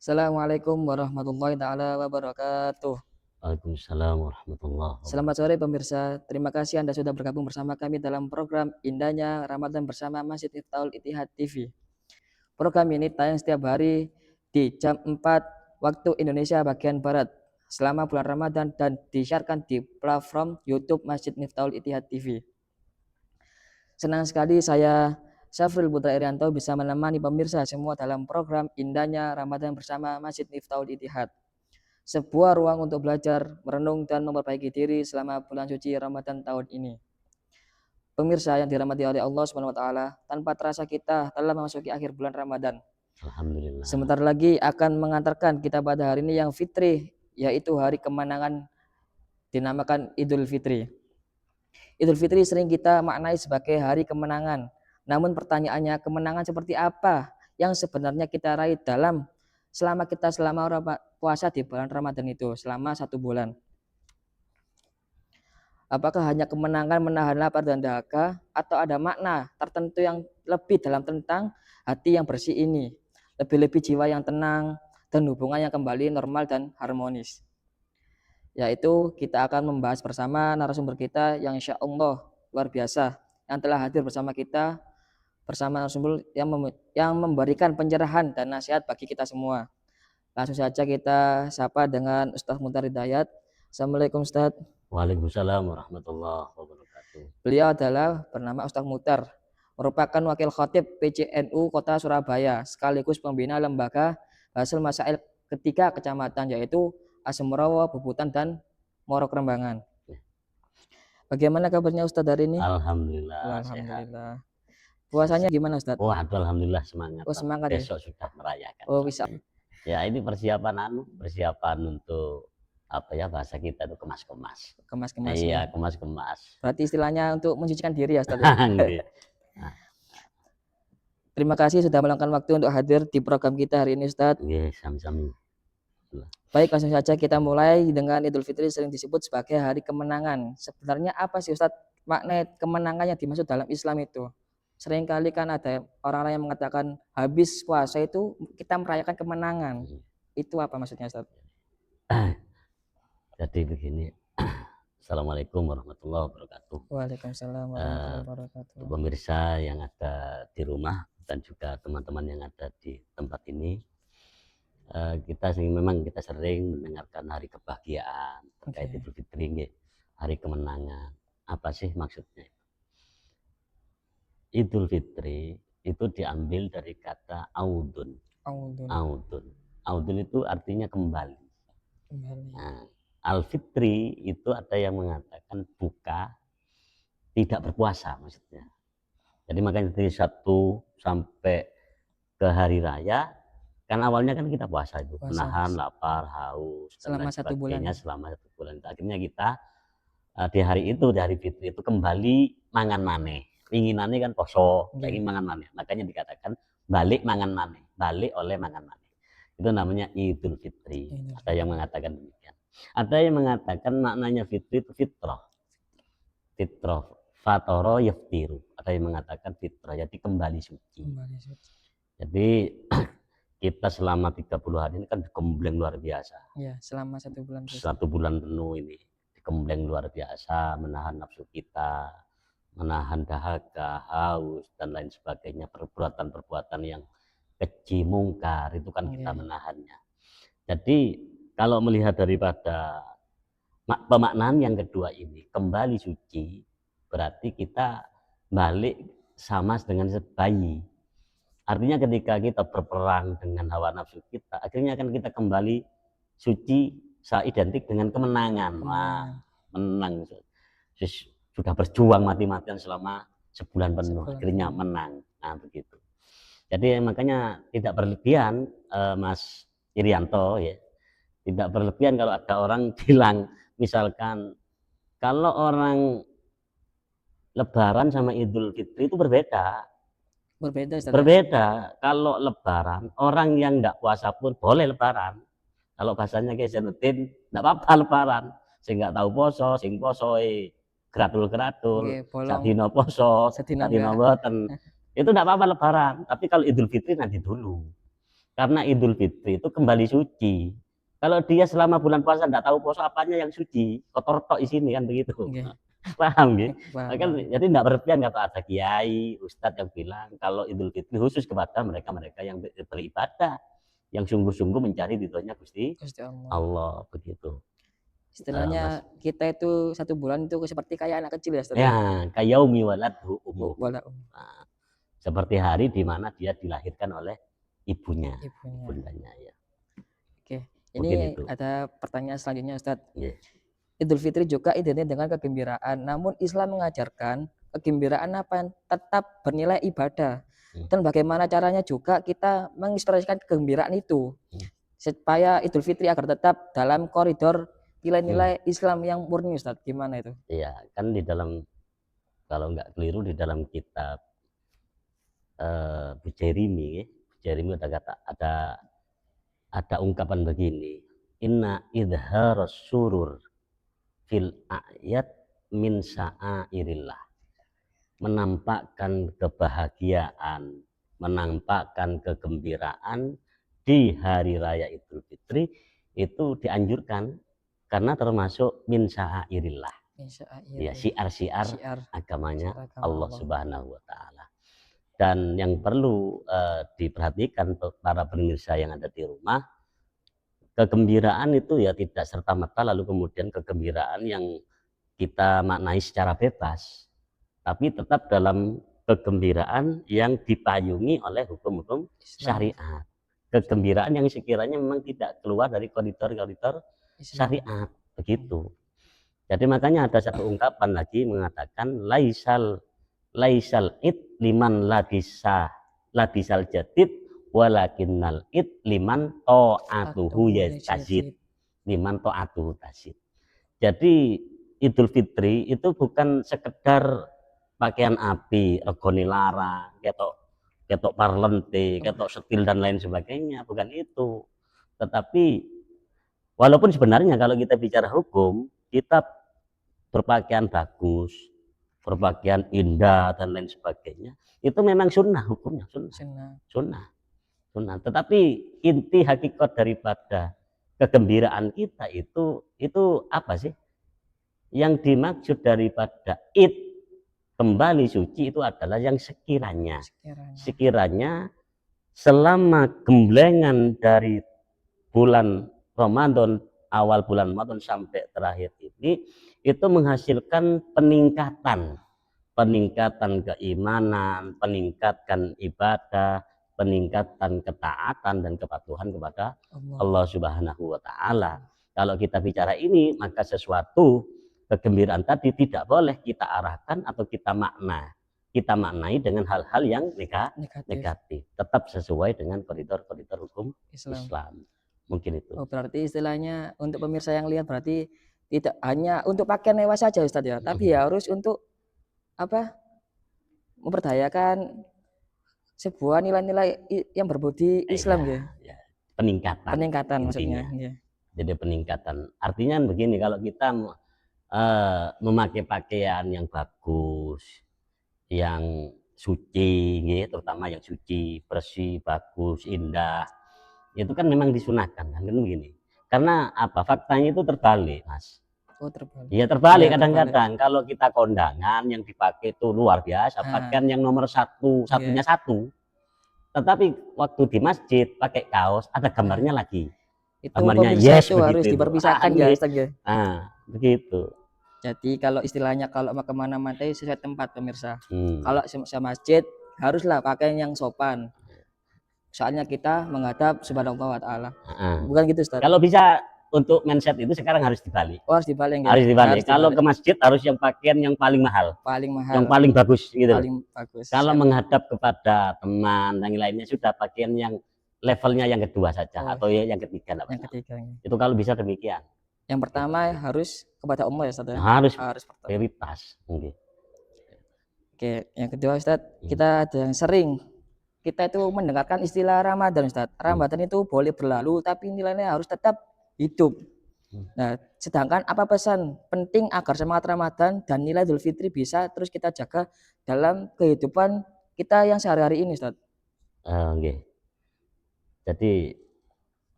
Assalamualaikum warahmatullahi taala wabarakatuh. Waalaikumsalam warahmatullahi Selamat sore wabarakatuh. pemirsa. Terima kasih Anda sudah bergabung bersama kami dalam program Indahnya Ramadan bersama Masjid Miftahul Itihad TV. Program ini tayang setiap hari di jam 4 waktu Indonesia bagian Barat selama bulan Ramadan dan disiarkan di platform YouTube Masjid Miftahul Itihad TV. Senang sekali saya Syafril Putra Irianto bisa menemani pemirsa semua dalam program Indahnya Ramadan bersama Masjid Miftahul Itihad. Sebuah ruang untuk belajar, merenung, dan memperbaiki diri selama bulan suci Ramadan tahun ini. Pemirsa yang dirahmati oleh Allah Subhanahu wa taala, tanpa terasa kita telah memasuki akhir bulan Ramadan. Alhamdulillah. Sebentar lagi akan mengantarkan kita pada hari ini yang fitri, yaitu hari kemenangan dinamakan Idul Fitri. Idul Fitri sering kita maknai sebagai hari kemenangan. Namun pertanyaannya, kemenangan seperti apa yang sebenarnya kita raih selama puasa di bulan Ramadan itu selama 1 bulan? Apakah hanya kemenangan menahan lapar dan dahaga atau ada makna tertentu yang lebih dalam tentang hati yang bersih ini? Lebih-lebih jiwa yang tenang dan hubungan yang kembali normal dan harmonis. Yaitu kita akan membahas bersama narasumber kita yang insya Allah luar biasa yang telah hadir bersama kita bersama narasumber yang memberikan pencerahan dan nasihat bagi kita semua. Langsung saja kita sapa dengan Ustaz Muhtar Hidayat. Assalamualaikum Ustaz. Waalaikumsalam warahmatullahi wabarakatuh. Beliau adalah bernama Ustaz Muhtar, merupakan wakil khatib PCNU Kota Surabaya sekaligus pembina lembaga Hasil Masail ketiga kecamatan yaitu Asemrawo, Bubutan dan Moro Krembangan. Bagaimana kabarnya Ustaz hari ini? Alhamdulillah sehat. Alhamdulillah. Puasanya gimana Ustaz? Alhamdulillah semangat. Oh semangat ya. Besok sudah merayakan. Oh bisa. Ya ini persiapan untuk apa ya bahasa kita itu kemas-kemas. Kemas-kemas Iya, ya. kemas-kemas. Berarti istilahnya untuk mensucikan diri ya Ustaz. Ya? Terima kasih sudah meluangkan waktu untuk hadir di program kita hari ini Ustaz. Sami-sami. Baik, langsung saja kita mulai dengan Idul Fitri sering disebut sebagai hari kemenangan. Sebenarnya apa sih Ustaz makna kemenangan yang dimaksud dalam Islam itu? Seringkali kan ada orang-orang yang mengatakan habis puasa itu kita merayakan kemenangan. Itu apa maksudnya Ustaz? Jadi begini. Assalamualaikum warahmatullahi wabarakatuh. Waalaikumsalam warahmatullahi wabarakatuh. Pemirsa yang ada di rumah dan juga teman-teman yang ada di tempat ini, kita sering mendengarkan hari kebahagiaan terkait Idul Fitri, hari kemenangan. Apa sih maksudnya? Idul Fitri itu diambil dari kata audun. Audun itu artinya kembali. Nah, Al-Fitri itu ada yang mengatakan buka, tidak berpuasa maksudnya. Jadi makanya dari 1 sampai ke hari raya, kan awalnya kan kita puasa itu, menahan lapar, haus, dan lain sebagainya selama 1 bulan. Akhirnya kita di hari itu, di hari Fitri itu kembali mangan maneh. Inginannya kan poso, ingin mangan maneh. Makanya dikatakan balik mangan maneh, balik oleh mangan maneh. Itu namanya Idul Fitri. Ada yang mengatakan demikian. Ada yang mengatakan maknanya Fitri itu fitrah. Fitrah, fatoro yaftiru. Ada yang mengatakan fitrah, jadi kembali suci. Jadi kita selama 30 hari ini kan digembleng luar biasa. Iya, selama 1 bulan. 1 bulan penuh ini digembleng luar biasa, menahan nafsu kita, menahan dahaga, haus dan lain sebagainya, perbuatan-perbuatan yang keji mungkar itu kan kita menahannya. Jadi kalau melihat daripada pemaknaan yang kedua ini, kembali suci, berarti kita balik sama dengan bayi. Artinya ketika kita berperang dengan hawa nafsu kita, akhirnya kan kita kembali suci, identik dengan kemenangan. Wah, menang. Sudah berjuang mati-matian selama sebulan penuh, akhirnya menang. Nah begitu. Jadi makanya tidak berlebihan, Mas Irianto ya, tidak berlebihan kalau ada orang bilang, misalkan kalau orang Lebaran sama Idul Fitri itu berbeda. Berbeda. Kalau Lebaran, orang yang nggak puasa pun boleh Lebaran. Kalau bahasanya kayak Zainuddin, nggak apa-apa Lebaran. Sing nggak tahu poso, sing posoi gratul-gratul, sadino poso, sadino boten. Itu nggak apa-apa Lebaran. Tapi kalau Idul Fitri nanti dulu. Karena Idul Fitri itu kembali suci. Kalau dia selama bulan puasa enggak tahu puasa apanya yang suci, kotor tok isini kan begitu. Nggih. Paham nggih? Paham, Kan paham. jadi enggak berlebihan kalau ada kiai, ustadz yang bilang kalau Idul Fitri khusus kepada mereka-mereka yang beribadah, yang sungguh-sungguh mencari ridhonya Gusti Gusti Allah. Allah begitu. Mas. Istilahnya kita itu 1 bulan itu seperti kayak anak kecil ya Ustaz ya? Ya, kayaumi waladhu ummuhu. Wala Nah, seperti hari di mana dia dilahirkan oleh ibunya, ibunya. bundanya ya. Oke, Mungkin ini itu. ada pertanyaan selanjutnya Ustadz. Yeah. Idul Fitri juga identik dengan kegembiraan, namun Islam mengajarkan kegembiraan apa yang tetap bernilai ibadah. Dan bagaimana caranya juga kita mengekspresikan kegembiraan itu supaya Idul Fitri agar tetap dalam koridor nilai-nilai Islam yang murni Ustadz. Gimana itu? Iya, kan di dalam kalau nggak keliru di dalam kitab Bujairimi ada kata ada ungkapan begini, inna idharas surur fil ayat min sa'airillah, menampakkan kebahagiaan, menampakkan kegembiraan di hari raya Idul Fitri itu dianjurkan karena termasuk min sa'airillah. Ya, syiar-syiar agamanya Allah Subhanahu wa taala. Dan yang perlu diperhatikan para pemirsa yang ada di rumah, kegembiraan itu ya tidak serta-merta lalu kemudian kegembiraan yang kita maknai secara bebas, tapi tetap dalam kegembiraan yang dipayungi oleh hukum-hukum syariat. Kegembiraan yang sekiranya memang tidak keluar dari koridor-koridor syariat, begitu. Jadi makanya ada satu ungkapan lagi mengatakan laisal id liman labisal jadid walakinnal id liman ta'atuhu yazid. Liman ta'atuhu tazid. Jadi Idul Fitri itu bukan sekedar pakaian api, regoni lara, ketok parlente, ketok setil dan lain sebagainya, bukan itu. Tetapi walaupun sebenarnya kalau kita bicara hukum, kita berpakaian bagus, berpakaian indah dan lain sebagainya, itu memang sunnah hukumnya, sunnah. Tetapi inti hakikat daripada kegembiraan kita itu apa sih? Yang dimaksud daripada id kembali suci itu adalah yang sekiranya selama gemblengan dari bulan Ramadan, awal bulan Ramadan sampai terakhir ini itu menghasilkan peningkatan keimanan, peningkatan ibadah, peningkatan ketaatan dan kepatuhan kepada Allah Subhanahu wa taala. Kalau kita bicara ini, maka sesuatu kegembiraan tadi tidak boleh kita arahkan atau kita maknai dengan hal-hal yang negatif. Tetap sesuai dengan koridor-koridor hukum Islam. Mungkin itu. Oh, berarti istilahnya untuk pemirsa yang lihat berarti tidak hanya untuk pakaian mewah saja Ustadz ya, tapi ya harus untuk apa? Memperdayakan sebuah nilai-nilai yang berbudi Islam ya. Peningkatan maksudnya. Jadi peningkatan. Artinya begini, kalau kita memakai pakaian yang bagus, yang suci, terutama yang suci, bersih, bagus, indah, itu kan memang disunahkan kan begini. Karena apa? Faktanya itu terbalik, Mas. Terbalik. Iya terbalik kadang-kadang. Kalau kita kondangan yang dipakai itu luar biasa, pakaian yang nomor satunya satu. Tetapi waktu di masjid pakai kaos ada gambarnya lagi. Itu gambarnya yes, itu harus diperpisahkan ya Ustaz ya. Begitu. Jadi kalau istilahnya kalau mau kemana-mana sesuai tempat pemirsa. Kalau sama masjid haruslah pakaian yang sopan. Soalnya kita menghadap Subhanahu wa taala. Bukan gitu Ustaz. Kalau bisa untuk mindset itu sekarang harus dibalik. Harus dibalik. Harus dibalik. Kalau ke masjid harus yang pakaian yang paling mahal. Yang paling bagus gitu. Paling bagus. Kalau menghadap kepada teman dan lainnya sudah pakaian yang levelnya yang kedua saja atau yang ketiga. Yang ketiga. Itu kalau bisa demikian. Yang pertama harus kepada Allah ya Ustaz ya. Harus prioritas. Oke, yang kedua Ustaz, kita ada yang sering kita itu mendengarkan istilah Ramadan Ustaz. Ramadan itu boleh berlalu tapi nilainya harus tetap hidup. Nah, sedangkan apa pesan penting agar semangat Ramadan dan nilai Idul Fitri bisa terus kita jaga dalam kehidupan kita yang sehari-hari ini Ustaz? Jadi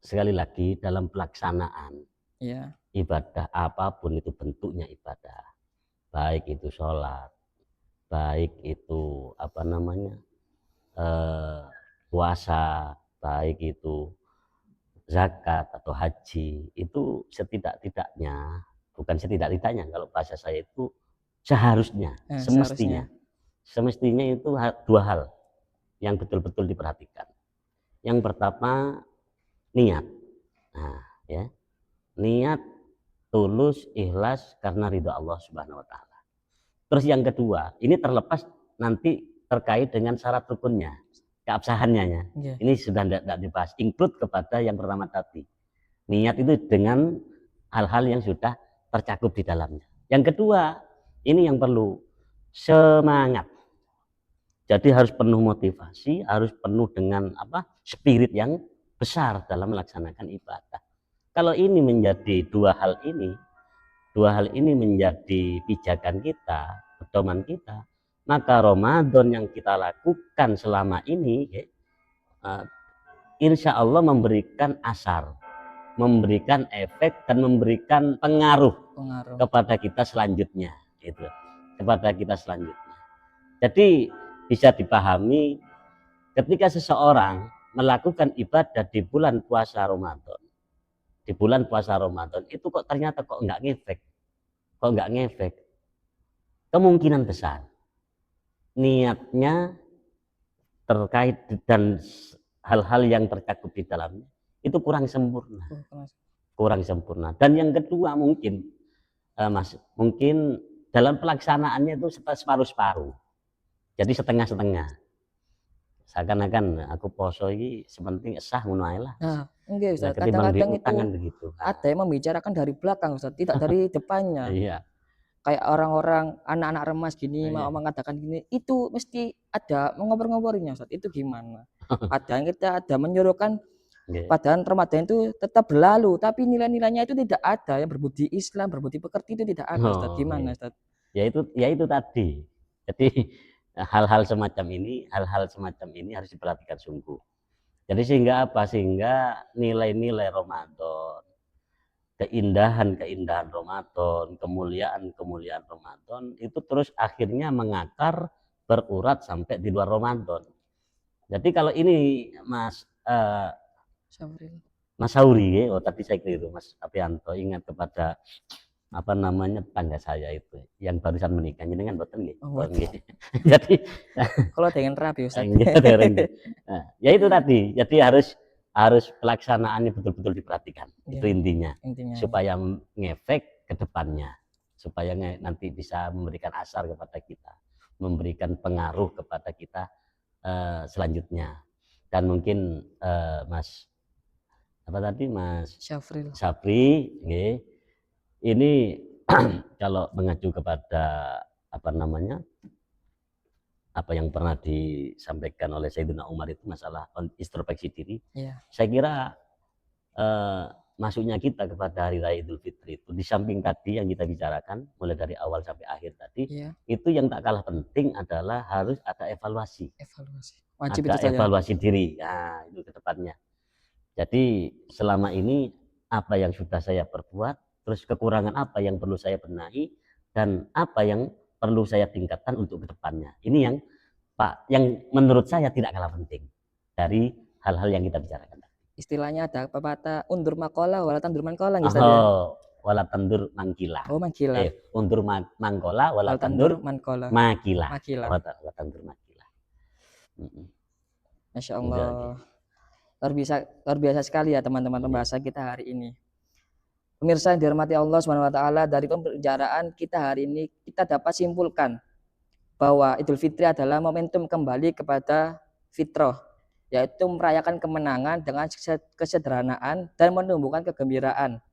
sekali lagi dalam pelaksanaan Iya. ibadah apapun itu bentuknya ibadah, baik itu sholat, baik itu apa namanya puasa, baik itu zakat atau haji, itu setidak-tidaknya, bukan setidak-tidaknya, kalau bahasa saya itu seharusnya, Seharusnya. semestinya itu dua hal yang betul-betul diperhatikan. Yang pertama niat, nah ya, niat tulus ikhlas karena ridho Allah Subhanahu Wa Taala. Terus yang kedua, ini terlepas nanti terkait dengan syarat rukunnya, keabsahannya ya. Iya. Ini sudah tidak dibahas, include kepada yang pertama tadi. Niat itu dengan hal-hal yang sudah tercakup di dalamnya. Yang kedua, ini yang perlu semangat. Jadi harus penuh motivasi, harus penuh dengan spirit yang besar dalam melaksanakan ibadah. Kalau ini menjadi dua hal ini menjadi pijakan kita, pedoman kita, maka Ramadan yang kita lakukan selama ini insya Allah memberikan asar, memberikan efek dan memberikan pengaruh kepada kita selanjutnya, gitu, kepada kita selanjutnya. Jadi bisa dipahami ketika seseorang melakukan ibadah di bulan puasa Ramadan, itu kok ternyata kok nggak ngefek, kemungkinan besar niatnya terkait dan hal-hal yang tercakup di dalamnya itu kurang sempurna. Dan yang kedua mungkin mungkin dalam pelaksanaannya itu separuh-separuh, jadi setengah-setengah, seakan-akan aku poso ini sepenting sah ngono ae lah. Nah, enggak Ustaz, Ketimbang kadang-kadang itu diutangan begitu. ada yang membicarakan dari belakang Ustaz, tidak dari depannya. Iya. Kayak orang-orang anak-anak remas gini mau mengatakan gini, itu mesti ada mengobrol-ngobrolnya Ustaz. Itu gimana? Ada yang kita ada menyuruhkan padahal Ramadan itu tetap berlalu, tapi nilai-nilainya itu tidak ada, yang berbudi Islam, berbudi pekerti itu tidak ada Ustaz. Gimana Ustaz? Ya itu tadi. Jadi hal-hal semacam ini harus diperhatikan sungguh. Jadi sehingga apa? Sehingga nilai-nilai Ramadan, keindahan Ramadan, kemuliaan Ramadan itu terus akhirnya mengakar, berurat sampai di luar Ramadan. Jadi kalau ini Mas Sauri, tadi saya keliru, Mas Apianto, ingat kepada tetangga saya itu yang barusan menikah, ini kan boten nggih. Jadi kalau dengan rapi Ustaz. Nah, ya itu tadi. Jadi harus pelaksanaannya betul-betul diperhatikan. Itu intinya. Supaya ngefek ke depannya. Supaya nanti bisa memberikan asar kepada kita, memberikan pengaruh kepada kita selanjutnya. Dan mungkin Mas Syafri ini kalau mengacu kepada apa yang pernah disampaikan oleh Sayyidina Umar itu masalah introspeksi diri. Saya kira masuknya kita kepada Hari Raya Idul Fitri itu di samping tadi yang kita bicarakan mulai dari awal sampai akhir tadi, itu yang tak kalah penting adalah harus ada evaluasi. Wajib ada evaluasi diri. Nah, itu ke depannya. Jadi selama ini apa yang sudah saya perbuat, terus kekurangan apa yang perlu saya benahi, dan apa yang perlu saya tingkatkan untuk kedepannya. Ini yang menurut saya tidak kalah penting dari hal-hal yang kita bicarakan. Istilahnya ada pepatah undur makola wala tandur mangkola gitu ya. Wala tandur mangkila. Mangkila. Undur mangkola wala tandur makila. Wala tandur makila. Masya Allah. Luar biasa sekali ya teman-teman pembahasan kita hari ini. Pemirsa yang dihormati Allah SWT, dari pembicaraan kita hari ini kita dapat simpulkan bahwa Idul Fitri adalah momentum kembali kepada fitrah, yaitu merayakan kemenangan dengan kesederhanaan dan menumbuhkan kegembiraan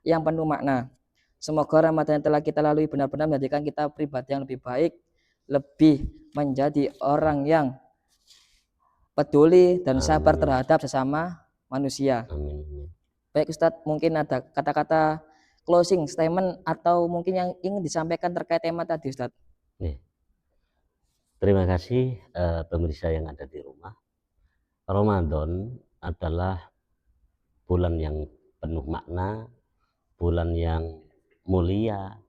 yang penuh makna. Semoga Ramadan yang telah kita lalui benar-benar menjadikan kita pribadi yang lebih baik, lebih menjadi orang yang peduli dan sabar terhadap sesama manusia. Baik Ustadz, mungkin ada kata-kata closing statement atau mungkin yang ingin disampaikan terkait tema tadi Ustadz. Terima kasih pemirsa yang ada di rumah. Ramadan adalah bulan yang penuh makna, bulan yang mulia,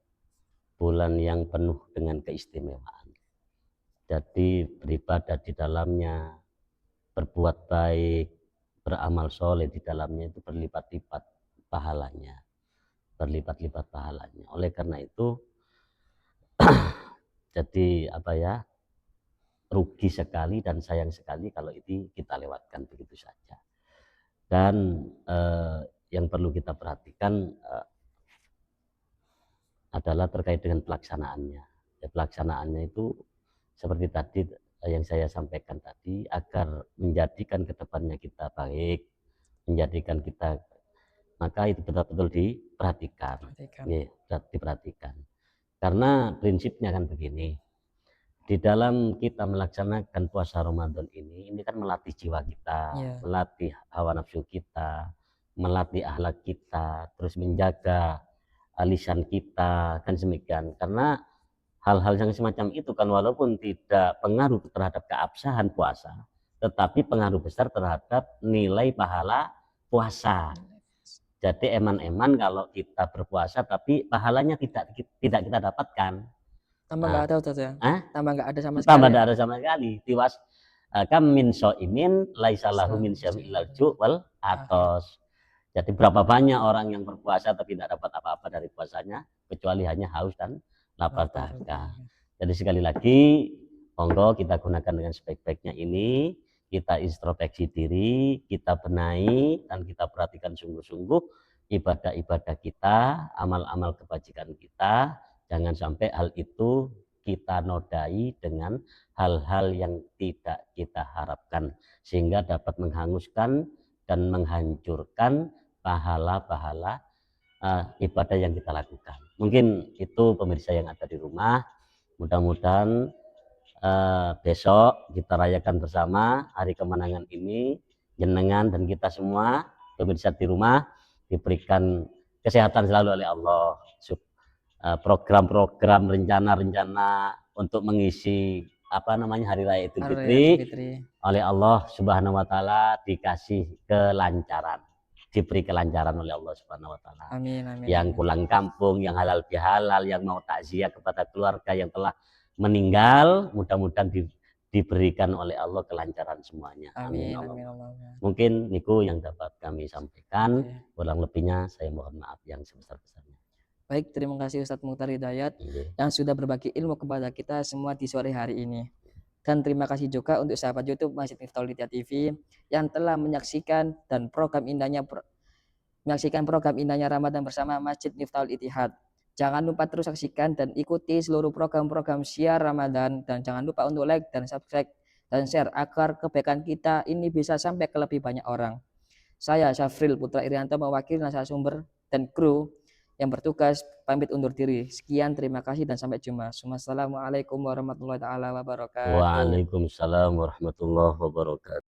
bulan yang penuh dengan keistimewaan. Jadi beribadah di dalamnya, berbuat baik, beramal soleh di dalamnya itu berlipat-lipat pahalanya, berlipat-lipat pahalanya. Oleh karena itu, jadi rugi sekali dan sayang sekali kalau itu kita lewatkan begitu saja. Dan yang perlu kita perhatikan adalah terkait dengan pelaksanaannya. Ya, pelaksanaannya itu seperti tadi yang saya sampaikan tadi, agar menjadikan kedepannya kita baik, menjadikan kita, maka itu betul-betul diperhatikan. Ya, diperhatikan. Karena prinsipnya kan begini, di dalam kita melaksanakan puasa Ramadan ini kan melatih jiwa kita, melatih hawa nafsu kita, melatih akhlak kita, terus menjaga lisan kita, kan demikian. Karena hal-hal yang semacam itu kan walaupun tidak pengaruh terhadap keabsahan puasa, tetapi pengaruh besar terhadap nilai pahala puasa. Jadi eman-eman kalau kita berpuasa tapi pahalanya tidak kita dapatkan. Tambah nggak ada Ustaz ya? Tambah nggak ada sama sekali. Tambah nggak ada sama sekali. Tiwas kam min so'imin laisa lahu min syai'in illal ju' wal atos. Jadi berapa banyak orang yang berpuasa tapi tidak dapat apa-apa dari puasanya kecuali hanya haus dan lapar dahaga. Jadi sekali lagi, monggo kita gunakan dengan sebaik-baiknya ini, kita introspeksi diri, kita benahi dan kita perhatikan sungguh-sungguh ibadah-ibadah kita, amal-amal kebajikan kita. Jangan sampai hal itu kita nodai dengan hal-hal yang tidak kita harapkan, sehingga dapat menghanguskan dan menghancurkan pahala-pahala ibadah yang kita lakukan. Mungkin itu pemirsa yang ada di rumah. Mudah-mudahan besok kita rayakan bersama hari kemenangan ini, jenengan dan kita semua pemirsa di rumah diberikan kesehatan selalu oleh Allah, program-program, rencana-rencana untuk mengisi hari raya Idul Fitri oleh Allah Subhanahu wa taala dikasih kelancaran, diberi kelancaran oleh Allah Subhanahu wa taala. Amin, amin. Yang pulang kampung, yang halal bihalal, yang mau takziah kepada keluarga yang telah meninggal, mudah-mudahan diberikan oleh Allah kelancaran semuanya. Amin. Amin. Mungkin niku yang dapat kami sampaikan. Kurang lebihnya saya mohon maaf yang sebesar-besarnya. Baik, terima kasih Ustadz Mukhtar Hidayat yang sudah berbagi ilmu kepada kita semua di sore hari ini. Dan terima kasih juga untuk sahabat YouTube Masjid Miftahul Hidayat TV yang telah menyaksikan program indahnya Ramadan bersama Masjid Miftahul Ittihad. Jangan lupa terus saksikan dan ikuti seluruh program-program siar Ramadan, dan jangan lupa untuk like dan subscribe dan share agar kebaikan kita ini bisa sampai ke lebih banyak orang. Saya Syafril Putra Irianto mewakili narasumber dan kru yang bertugas pamit undur diri. Sekian, terima kasih dan sampai jumpa. Wassalamualaikum warahmatullahi wabarakatuh. Waalaikumsalam warahmatullahi wabarakatuh.